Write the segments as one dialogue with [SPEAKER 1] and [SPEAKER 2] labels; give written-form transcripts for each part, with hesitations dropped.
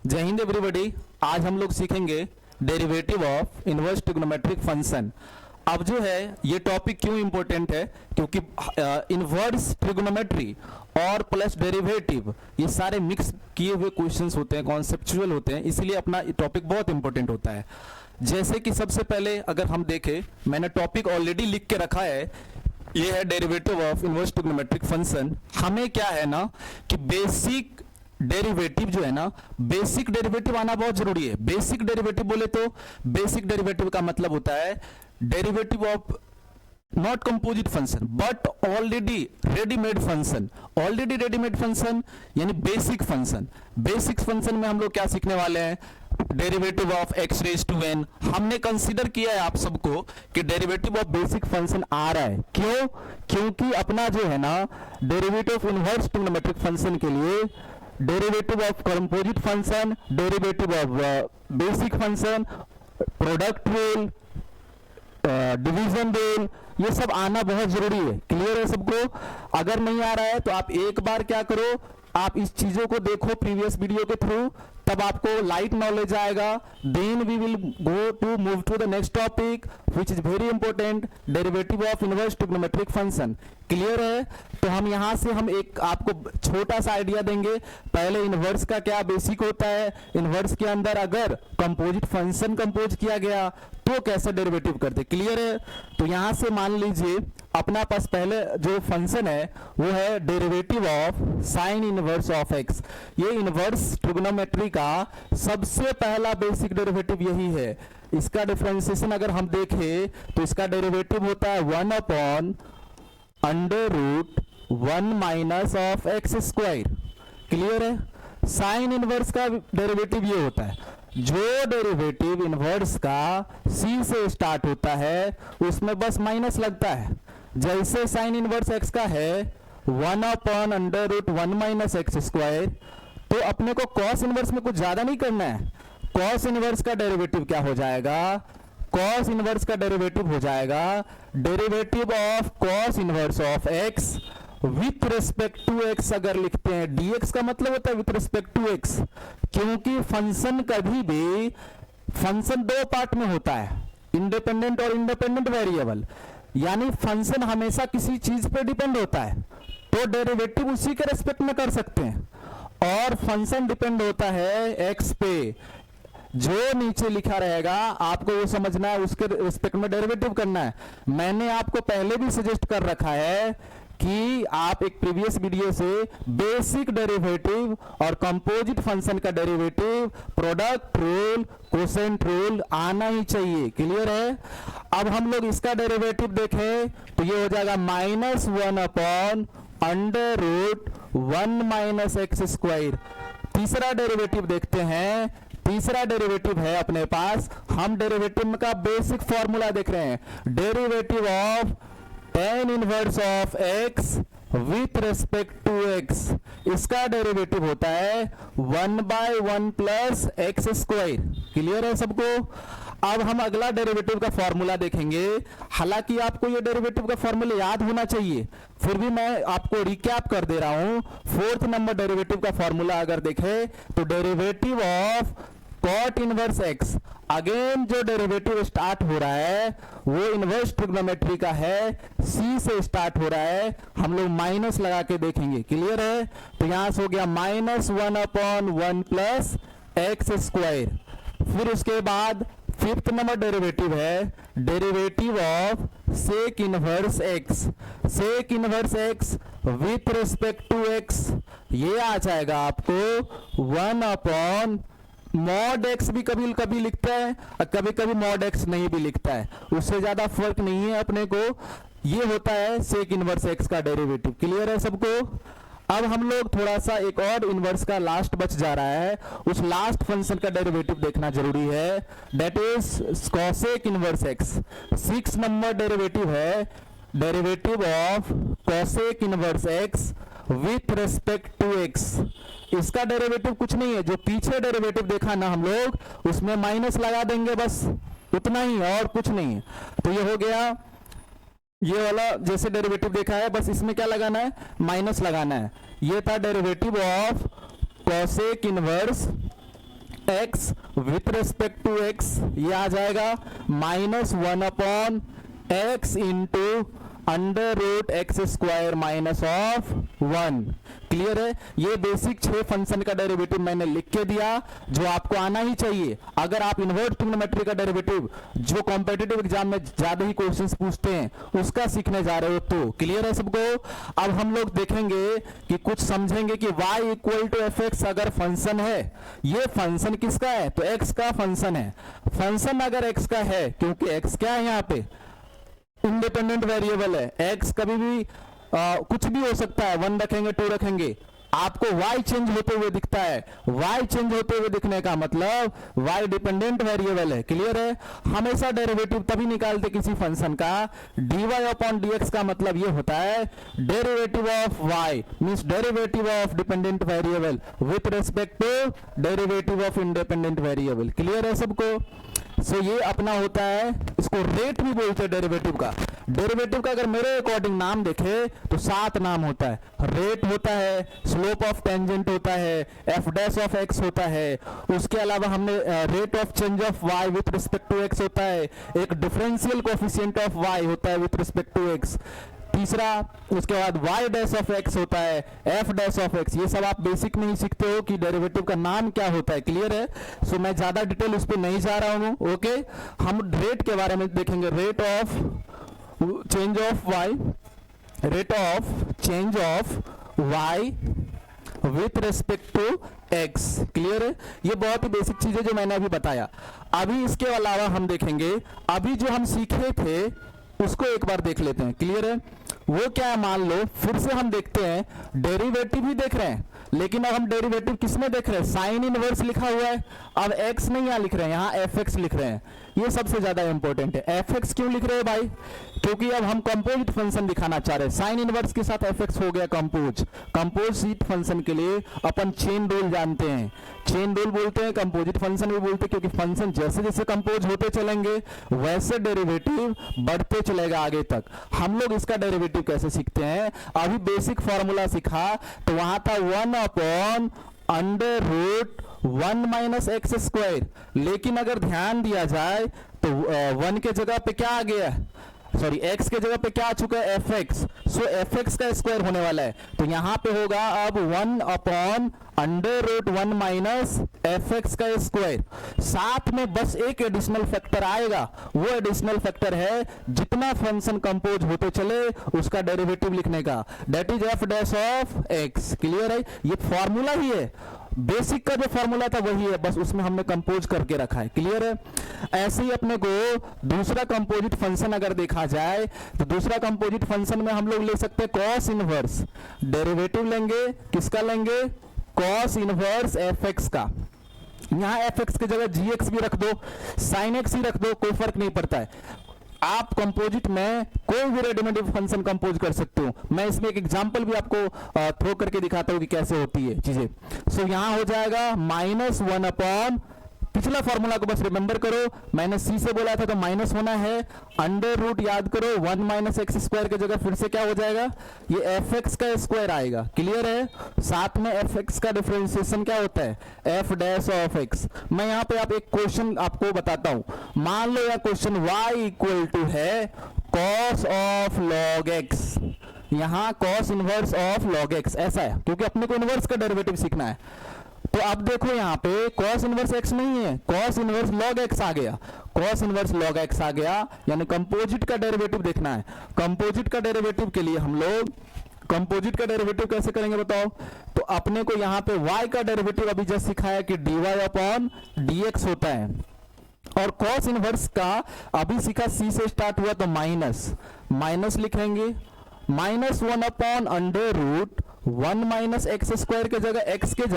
[SPEAKER 1] जय हिंद एवरीबॉडी। आज हम लोग सीखेंगे derivative of inverse trigonometric function. अब जो है ये टॉपिक क्यों इंपॉर्टेंट है, क्योंकि इनवर्स ट्रिग्नोमेट्री और प्लस डेरिवेटिव ये सारे मिक्स किए हुए क्वेश्चंस होते हैं, कॉन्सेप्चुअल होते हैं, इसीलिए अपना टॉपिक बहुत इंपॉर्टेंट होता है। जैसे कि सबसे पहले अगर हम देखें, मैंने टॉपिक ऑलरेडी लिख के रखा है, ये है derivative of inverse trigonometric function. हमें क्या है ना कि बेसिक डेरिवेटिव जो है ना, बेसिक डेरिवेटिव आना बहुत जरूरी है। बेसिक डेरिवेटिव बोले तो बेसिक डेरिवेटिव का मतलब होता है derivative of not composite function but already readymade function. Already readymade function यानी बेसिक फंक्शन। बेसिक फंक्शन में हम लोग क्या सीखने वाले हैं, derivative of x raise to n. हमने कंसीडर किया है आप सबको कि डेरिवेटिव ऑफ बेसिक फंक्शन आ रहा है। क्यों? क्योंकि अपना जो है ना derivative of inverse trigonometric function के लिए derivative of composite function, derivative of basic function, product rule, division rule, ये सब आना बहुत जरूरी है। क्लियर है सबको? अगर नहीं आ रहा है तो आप एक बार क्या करो, आप इस चीजों को देखो प्रीवियस वीडियो के थ्रू, तब आपको लाइट नॉलेज आएगा। Then we will go to move to the next topic which is very important, derivative of inverse trigonometric function. Clear है? तो हम यहां से हम एक आपको छोटा सा आइडिया देंगे। पहले इनवर्स का क्या बेसिक होता है, इनवर्स के अंदर अगर कंपोजिट फंक्शन कंपोज किया गया तो कैसे डेरिवेटिव करते। क्लियर है? तो यहां से मान लीजिए अपना पास पहले जो फंक्शन है वो है derivative of sine inverse of x. ये इनवर्स ट्रिग्नोमेट्री का सबसे पहला बेसिक डेरिवेटिव यही है। इसका डिफरेंशिएशन अगर हम देखें तो इसका डेरिवेटिव होता है 1 upon under root 1 minus of x square. Clear है? साइन इनवर्स का डेरिवेटिव ये होता है, जो डेरिवेटिव इनवर्स का सी से स्टार्ट होता है उसमें बस माइनस लगता है। जैसे साइन इनवर्स एक्स का है 1 upon under root 1 minus x square, तो अपने को कॉस इनवर्स में कुछ ज्यादा नहीं करना है। कॉस इनवर्स का डेरिवेटिव क्या हो जाएगा, कॉस इनवर्स का डेरिवेटिव हो जाएगा derivative of cos inverse of x with respect to x. अगर लिखते हैं dx का मतलब होता है विथ रिस्पेक्ट टू एक्स, क्योंकि फंक्शन कभी भी फंक्शन दो पार्ट में होता है, इंडिपेंडेंट और इंडिपेंडेंट वेरिएबल। यानी फंक्शन हमेशा किसी चीज पे डिपेंड होता है तो डेरिवेटिव उसी के रिस्पेक्ट में कर सकते हैं, और फंक्शन डिपेंड होता है एक्स पे। जो नीचे लिखा रहेगा आपको वो समझना है, उसके रिस्पेक्ट में डेरिवेटिव करना है। मैंने आपको पहले भी सजेस्ट कर रखा है कि आप एक प्रीवियस वीडियो से बेसिक डेरिवेटिव और कंपोजिट फंक्शन का derivative, product rule, quotient rule आना ही चाहिए। क्लियर है? अब हम लोग इसका डेरिवेटिव देखें तो ये हो जाएगा -1 upon under root 1 minus x square. तीसरा डेरिवेटिव देखते हैं। तीसरा डेरिवेटिव है अपने पास, हम डेरिवेटिव का बेसिक फॉर्मूला देख रहे हैं, derivative of tan inverse of x with respect to x। इसका डेरिवेटिव होता है 1/1 प्लस एक्स स्क्वायर। क्लियर है सबको? अब हम अगला डेरिवेटिव का फॉर्मूला देखेंगे। हालांकि आपको ये डेरिवेटिव का फॉर्मूला याद होना चाहिए, फिर भी मैं आपको रिकैप कर दे रहा हूं। फोर्थ नंबर डेरिवेटिव का फॉर्मूला अगर देखें तो derivative of cot inverse x, again जो डेरिवेटिव स्टार्ट हो रहा है वो इनवर्स ट्रिग्नोमेट्री का है, सी से स्टार्ट हो रहा है, हम लोग माइनस लगा के देखेंगे। क्लियर है? तो यहां से हो गया -1 अपॉन 1 प्लस एक्स स्क्वायर। फिर उसके बाद फिफ्थ नंबर डेरिवेटिव है derivative of sec inverse x. Sec inverse x with respect to x, ये आ जाएगा आपको 1 अपॉन मॉड एक्स। भी कभी कभी लिखता है और कभी कभी मॉड एक्स नहीं भी लिखता है, उससे ज्यादा फर्क नहीं है अपने को। ये होता है सेक इनवर्स एक्स का डेरिवेटिव। क्लियर है सबको? अब हम लोग थोड़ा सा एक और इनवर्स का लास्ट बच जा रहा है, उस लास्ट फंक्शन का डेरिवेटिव देखना जरूरी है, that is cosec inverse x. 6 number derivative है derivative of cosec inverse x with respect to x. इसका डेरिवेटिव कुछ नहीं है, जो पीछे डेरिवेटिव देखा ना हम लोग उसमें माइनस लगा देंगे, बस उतना ही, और कुछ नहीं है। तो ये हो गया ये वाला जैसे डेरिवेटिव देखा है, बस इसमें क्या लगाना है, माइनस लगाना है। ये था derivative of cosec inverse x with respect to x, ये आ जाएगा -1/x into under root x square -1। Clear है? ये बेसिक 6 फंक्शन का डेरिवेटिव मैंने लिख के दिया, जो आपको आना ही चाहिए। अगर आप इन्वर्स ट्रिग्नोमेट्री का डेरिवेटिव, जो कॉम्पिटिटिव एग्जाम में ज्यादा ही क्वेश्चंस पूछते हैं, उसका सीखने जा रहे हो तो क्लियर है सबको। अब हम लोग देखेंगे कि कुछ समझेंगे कि y equal to f x अगर फंक्शन है, ये फंक्शन किसका है? तो x का फंक्शन है। फंक्शन अगर x का है, क्योंकि x क्या है यहाँ पे? इंडिपेंडेंट वेरिएबल है। x कभी भी कुछ भी हो सकता है, 1 रखेंगे 2 रखेंगे, आपको y चेंज होते हुए दिखता है। y चेंज होते हुए दिखने का मतलब y डिपेंडेंट वेरिएबल है। क्लियर है? हमेशा डेरिवेटिव तभी निकालते किसी फंक्शन का, dy/dx का मतलब ये होता है derivative of y means derivative of dependent variable with respect to derivative of independent variable. Clear है सबको? सो ये अपना होता है, इसको रेट भी बोलते हैं डेरिवेटिव का। डेरिवेटिव का अगर मेरे अकॉर्डिंग नाम देखे तो 7 नाम होता है। रेट होता है, स्लोप ऑफ टेंजेंट होता है, एफ डैश ऑफ एक्स होता है, उसके अलावा हमने rate of change of y with respect to x होता है, एक डिफरेंशियल कोफिशिएंट ऑफ वाई होता है विथ रिस्पेक्ट टू एक्स, तीसरा उसके बाद y डैश ऑफ x होता है, f डैश ऑफ x। ये सब आप बेसिक में ही सीखते हो कि डेरिवेटिव का नाम क्या होता है। क्लियर है? सो मैं ज्यादा डिटेल उस पर नहीं जा रहा हूं। ओके, हम रेट के बारे में देखेंगे। Rate of change of y, rate of change of y with respect to x। Clear है? ये बहुत ही बेसिक चीज है जो मैंने अभी बताया। अभी इसके अलावा हम देखेंगे, अभी जो हम सीखे थे उसको एक बार देख लेते हैं। क्लियर है? वो क्या है, मान लो फिर से हम देखते हैं, डेरिवेटिव ही देख रहे हैं, लेकिन अब हम डेरिवेटिव किसमें देख रहे हैं? साइन इनवर्स लिखा हुआ है। अब x नहीं यहां लिख रहे हैं, यहां एफ एक्स लिख रहे हैं। ये सबसे ज्यादा इंपॉर्टेंट है। एफ एक्स क्यों लिख रहे हैं भाई? क्योंकि अब हम कंपोजिट फंक्शन दिखाना चाह रहे हैं। साइन इनवर्स के साथ एफ एक्स हो गया कंपोज। कंपोजिट फंक्शन के लिए अपन चेन रूल जानते हैं, चेन रूल बोलते हैं, कंपोजिट फंक्शन भी बोलते हैं, क्योंकि फंक्शन जैसे जैसे कंपोज होते चलेंगे वैसे डेरिवेटिव बढ़ते चलेगा आगे तक। हम लोग इसका डेरिवेटिव कैसे सीखते हैं? अभी बेसिक फॉर्मूला सीखा तो वहां था 1/√1 - x²। लेकिन अगर ध्यान दिया जाए तो 1 के जगह पे क्या आ गया? सॉरी, x के जगह पे क्या आ चुका है? F x. So f x का स्क्वायर होने वाला है, तो यहां पे होगा अब 1/√1 - एफ एक्स का स्क्वायर। साथ में बस एक एडिशनल फैक्टर आएगा, वो एडिशनल फैक्टर है जितना फंक्शन कंपोज होते चले उसका डेरिवेटिव लिखने का, that is F dash of x. Clear है? ये फॉर्मूला ही है, बेसिक का जो फॉर्मूला था वही है, बस उसमें हमने कंपोज करके रखा है। क्लियर है? ऐसे ही अपने को दूसरा कंपोजिट फंक्शन अगर देखा जाए तो दूसरा कंपोजिट फंक्शन में हम लोग ले सकते हैं कॉस इनवर्स। डेरिवेटिव लेंगे, किसका लेंगे? कॉस इनवर्स एफ एक्स का। यहां एफ एक्स की जगह जी एक्स भी रख दो, साइन एक्स ही रख दो, कोई फर्क नहीं पड़ता है। आप कंपोजिट में कोई भी रेडीमेड फंक्शन कंपोज कर सकते हो। मैं इसमें एक एग्जांपल भी आपको थ्रो करके दिखाता हूं कि कैसे होती है चीजें। सो यहां हो जाएगा -1 पिछला फॉर्मूला को बस रिमेंबर करो, मैंने c से बोला था तो माइनस होना है, अंडर रूट याद करो, 1 - x² की जगह फिर से क्या हो जाएगा? ये एफ एक्स का स्क्वायर आएगा। क्लियर है? साथ में एफ एक्स का डिफरेंशिएशन क्या होता है? F dash of x. मैं यहाँ पे आप एक क्वेश्चन आपको बताता हूं। मान लो यह क्वेश्चन y इक्वल टू है कॉस ऑफ लॉग एक्स। यहां cos inverse of log x ऐसा है, क्योंकि अपने को इनवर्स का डेरिवेटिव सीखना है। तो अब देखो यहाँ पे cos इनवर्स x नहीं है, cos इनवर्स log x आ गया, cos इनवर्स log x आ गया, यानी कंपोजिट का डेरिवेटिव देखना है। कंपोजिट का डेरिवेटिव के लिए हम लोग कंपोजिट का डेरिवेटिव कैसे करेंगे बताओ? तो अपने को यहाँ पे y का डेरिवेटिव अभी जस्ट सिखाया कि dy/dx होता है, और cos इनवर्स का अभी सीखा c से स्टार्ट हुआ तो माइनस लिखेंगे, -1/√1 - x² के जगह x के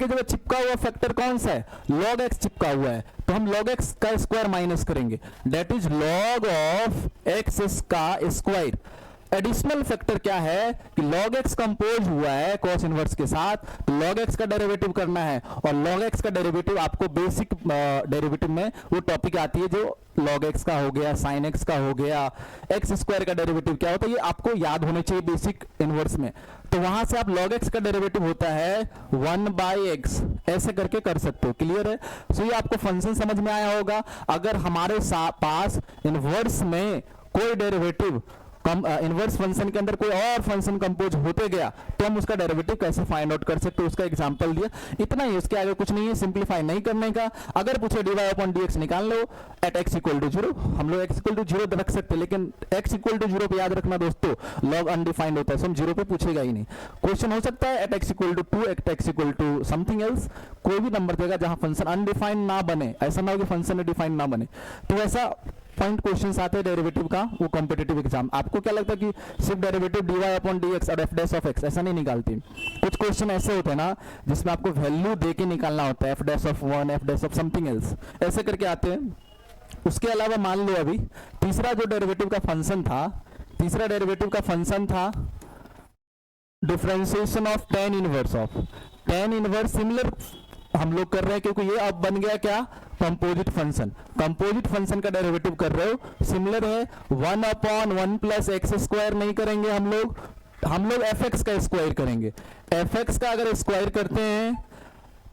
[SPEAKER 1] जगह चिपका हुआ फैक्टर कौन सा है? log x चिपका हुआ है, तो हम log x का स्क्वायर माइनस करेंगे, that is log of x का स्क्वायर। एडिशनल फैक्टर क्या है कि log x कंपोज हुआ है cos इनवर्स के साथ, तो log x का डेरिवेटिव करना है, और log x का डेरिवेटिव आपको बेसिक डेरिवेटिव में वो टॉपिक आती है जो log x का हो गया, sin x का हो गया, x स्क्वायर का डेरिवेटिव क्या होता है, ये आपको याद होने चाहिए बेसिक इनवर्स में। तो वहां से आप log x का डेरिवेटिव होता है 1/x, ऐसे करके कर सकते हो। क्लियर है? सो ये आपको फंक्शन समझ में आया होगा। अगर हमारे पास इनवर्स में कोई डेरिवेटिव इनवर्स फंक्शन के अंदर कोई और फंक्शन कंपोज होते गया तो हम उसका डेरिवेटिव कैसे फाइंड आउट कर सकते हैं, उसका एग्जांपल दिया। इतना ही, इसके आगे कुछ नहीं है, सिंपलीफाई नहीं करने का। अगर पूछे dy/dx निकाल लो एट x = 0, हम लोग x = 0 रख सकते हैं, लेकिन x = 0 पे याद रखना दोस्तों, log अनडिफाइंड होता है, सो हम 0 पे पूछेगा ही नहीं। क्वेश्चन हो सकता है at x = 2, at x = something else, कोई भी नंबर देगा जहां फंक्शन अनडिफाइंड ना बने, ऐसा ना हो कि फंक्शन डिफाइंड ना बने। तो ऐसा पॉइंट क्वेश्चंस आते हैं डेरिवेटिव का, वो कॉम्पिटिटिव एग्जाम। आपको क्या लगता है कि सिर्फ डेरिवेटिव dy/dx और f' ऐसा नहीं निकालती। कुछ क्वेश्चन ऐसे होते हैं ना जिसमें आपको वैल्यू दे के निकालना होता है, f'(1), f' समथिंग एल्स, ऐसे करके आते हैं। उसके अलावा मान लो अभी तीसरा जो डेरिवेटिव का फंक्शन था, तीसरा डेरिवेटिव का फंक्शन था differentiation of tan inverse of tan inverse. Similar हम लोग कर रहे हैं क्योंकि ये अब बन गया क्या, कंपोजिट फंक्शन। कंपोजिट फंक्शन का डेरिवेटिव कर रहे हो, सिमिलर है 1/1 + x² नहीं करेंगे हम लोग fx का स्क्वायर करेंगे। fx का अगर स्क्वायर करते हैं,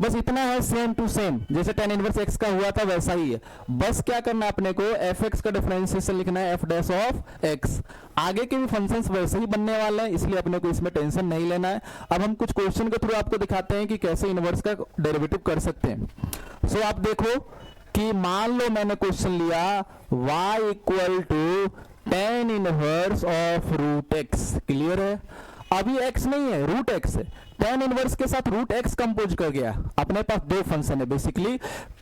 [SPEAKER 1] बस इतना है, सेम टू सेम जैसे tan इनवर्स x का हुआ था वैसा ही है। बस क्या करना है अपने को, fx का डिफरेंशिएशन लिखना है f'(x). आगे के भी फंक्शंस वैसे ही बनने वाले हैं, इसलिए अपने को इसमें टेंशन नहीं लेना है। अब हम कुछ क्वेश्चन के थ्रू आपको दिखाते हैं कि कैसे इनवर्स का डेरिवेटिव कर सकते हैं। सो आप देखो कि मान लो मैंने क्वेश्चन लिया y = tan inverse of √x। Clear है? अभी x नहीं है, √x है। tan इनवर्स के साथ √x कंपोज कर गया। अपने पास दो फंक्शन है basically,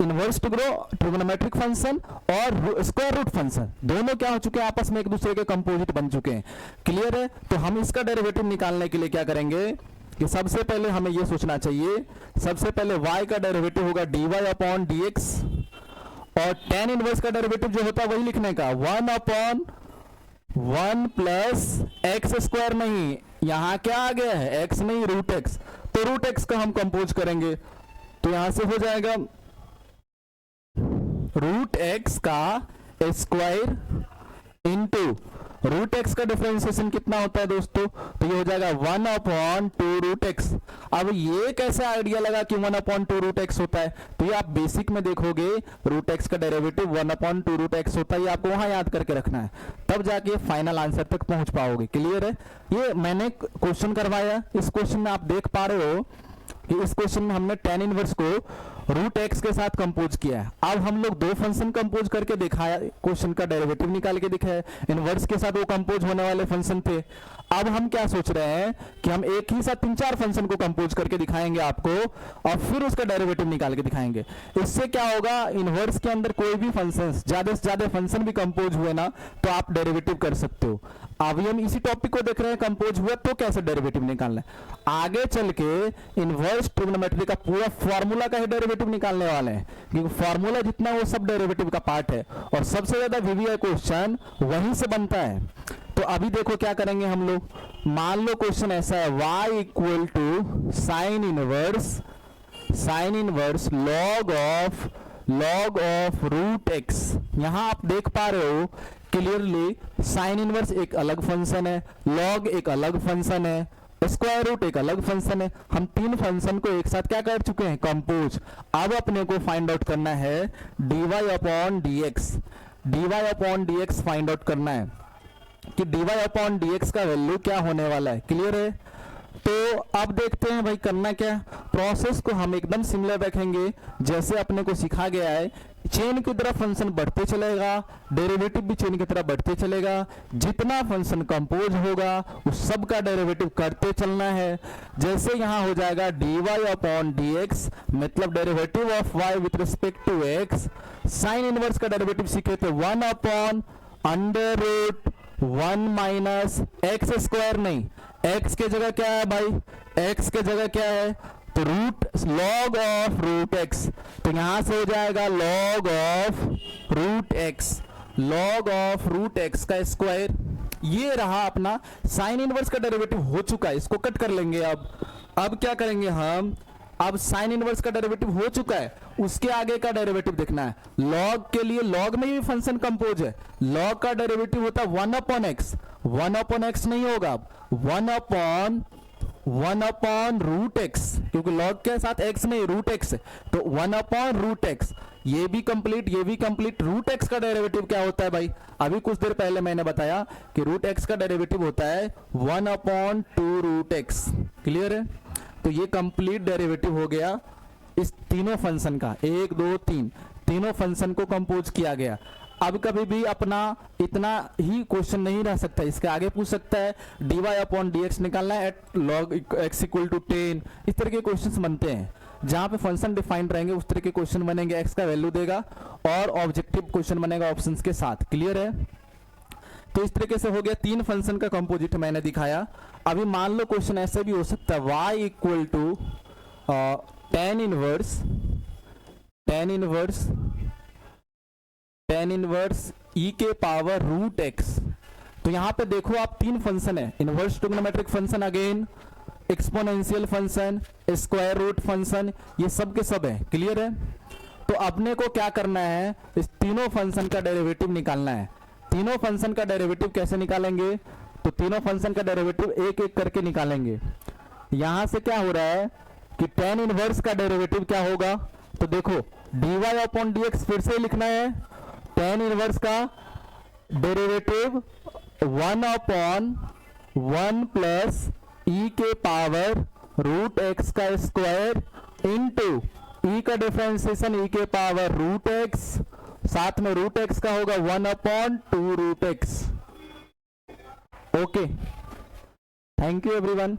[SPEAKER 1] inverse two grow trigonometric function और स्क्वायर रूट फंक्शन, दोनों क्या हो चुके हैं, आपस में एक दूसरे के कंपोजिट बन चुके हैं। क्लियर है? तो हम इसका डेरिवेटिव निकालने के लिए क्या करेंगे कि सबसे पहले हमें यह सोचना चाहिए, सबसे पहले y का डेरिवेटिव होगा dy/dx, और tan इनवर्स का डेरिवेटिव जो होता है वही लिखने का 1/1 + x²। नहीं, यहां क्या आ गया है, x नहीं √x, तो √x का हम कंपोज करेंगे, तो यहां से हो जाएगा √x का स्क्वायर इंटू √x का डिफरेंशिएशन कितना होता है दोस्तों, तो ये हो जाएगा 1/2 √x। अब ये कैसे आइडिया लगा कि 1/2 √x होता है, तो ये आप बेसिक में देखोगे √x का डेरिवेटिव 1/2 √x होता है, ये आपको वहां याद करके रखना है, तब जाके फाइनल आंसर तक पहुंच पाओगे। क्लियर है? ये मैंने क्वेश्चन करवाया, इस क्वेश्चन में आप देख पा रहे हो कि इस क्वेश्चन में हमने tan इनवर्स को √x के साथ कंपोज किया है। अब हम लोग दो फंक्शन कंपोज करके दिखाया, क्वेश्चन का डेरिवेटिव निकाल के दिखाया, इनवर्स के साथ वो कंपोज होने वाले फंक्शन थे। अब हम क्या सोच रहे हैं कि हम एक ही साथ 3-4 फंक्शन को कंपोज करके दिखाएंगे आपको, और फिर उसका डेरिवेटिव निकाल के दिखाएंगे। इससे क्या होगा, इनवर्स के अंदर कोई भी फंक्शन, ज्यादा से ज्यादा फंक्शन भी कंपोज हुए ना तो आप डेरिवेटिव कर सकते हो। अभी हम इसी टॉपिक को देख रहे हैं, कंपोज हुआ तो कैसे डेरिवेटिव निकालना है। आगे चल के इनवर्स ट्रिग्नोमेट्री का पूरा फॉर्मूला का ही डेरिवेटिव निकालने वाले हैं, क्योंकि फॉर्मूला जितना वो सब डेरिवेटिव का पार्ट है, और सबसे ज्यादा वीवीआई क्वेश्चन वहीं से बनता है। तो अभी देखो क्या करेंगे हम लोग, मान लो क्वेश्चन ऐसा है y = sin inverse log of √x। यहां आप देख पा रहे हो क्लियरली, साइन इनवर्स एक अलग फंक्शन है, log एक अलग फंक्शन है, स्क्वायर रूट एक अलग फंक्शन है। हम तीन फंक्शन को एक साथ क्या कर चुके हैं, कंपोज। अब अपने को फाइंड आउट करना है dy/dx, dy/dx फाइंड आउट करना है कि dy/dx का वैल्यू क्या होने वाला है। क्लियर है? तो अब देखते हैं भाई करना क्या, प्रोसेस को हम एकदम सिमिलर रखेंगे जैसे अपने को सिखा गया है। चेन की तरफ फंक्शन बढ़ते चलेगा, डेरिवेटिव भी चेन की तरफ बढ़ते चलेगा, जितना फंक्शन कंपोज होगा उस सब का डेरिवेटिव करते चलना है। जैसे यहां हो जाएगा dy/dx, मतलब derivative of y with respect to x। Sine inverse का डेरिवेटिव सीखे थे 1/√1 - x²। नहीं, x के जगह क्या है भाई, x के जगह क्या है, तो log ऑफ √x, तो यहां से हो जाएगा log ऑफ √x का स्क्वायर। ये रहा अपना साइन इनवर्स का डेरिवेटिव हो चुका है, इसको कट कर लेंगे। अब क्या करेंगे हम, अब साइन इनवर्स का डेरिवेटिव हो चुका है, उसके आगे का डेरिवेटिव देखना है। लॉग के लिए, लॉग में भी फंक्शन कंपोज है, लॉग का डेरिवेटिव होता है 1 अपॉन एक्स, 1 अपॉन एक्स नहीं होगा, 1 अपॉन रूट एक्स, क्योंकि लॉग के साथ एक्स नहीं रूट एक्स है, तो 1 अपॉन रूट एक्स। ये भी कंप्लीट, ये भी कंप्लीट। रूट एक्स का डेरिवेटिव क्या होता है भाई, अभी कुछ देर पहले मैंने बताया कि रूट एक्स का डेरिवेटिव होता है 1 अपॉन 2 रूट एक्स। क्लियर है? तो ये कंप्लीट डेरिवेटिव हो गया इस तीनों फंक्शन का, 1 2 3 तीनों फंक्शन को कंपोज किया गया। अब कभी भी अपना इतना ही क्वेश्चन नहीं रह सकता, इसके आगे पूछ सकता है dy अपॉन dx निकालना है at log x equal to 10। इस तरह के क्वेश्चंस बनते हैं, जहां पे फंक्शन डिफाइंड रहेंगे उस तरह के क्वेश्चन बनेंगे, x का वैल्यू देगा और ऑब्जेक्टिव क्वेश्चन बनेगा ऑप्शंस के साथ। क्लियर है? तो इस तरीके से हो गया 3 फंक्शन का कंपोजिट मैंने दिखाया। अभी मान लो क्वेश्चन ऐसे भी हो सकता है y equal to tan inverse e के पावर रूट एक्स। तो यहां पे देखो आप 3 फंक्शन है, inverse trigonometric function, again exponential function, square root function, ये सब के सब है। क्लियर है? तो अपने को क्या करना है, इस तीनों फंक्शन का डेरिवेटिव निकालना है। तीनों फंक्शन का डेरिवेटिव कैसे निकालेंगे, तो तीनों फंक्शन का डेरिवेटिव एक एक करके निकालेंगे। यहां से क्या हो रहा है कि tan इनवर्स का डेरिवेटिव क्या होगा, तो देखो dy अपॉन dx फिर से लिखना है, tan इनवर्स का डेरिवेटिव 1 अपॉन 1 प्लस e के पावर रूट एक्स का स्क्वायर इनटू e का डिफरेंशिएशन e के पावर रूट एक्स, साथ में रूट एक्स का होगा 1 upon 2 root x. Okay, thank you everyone.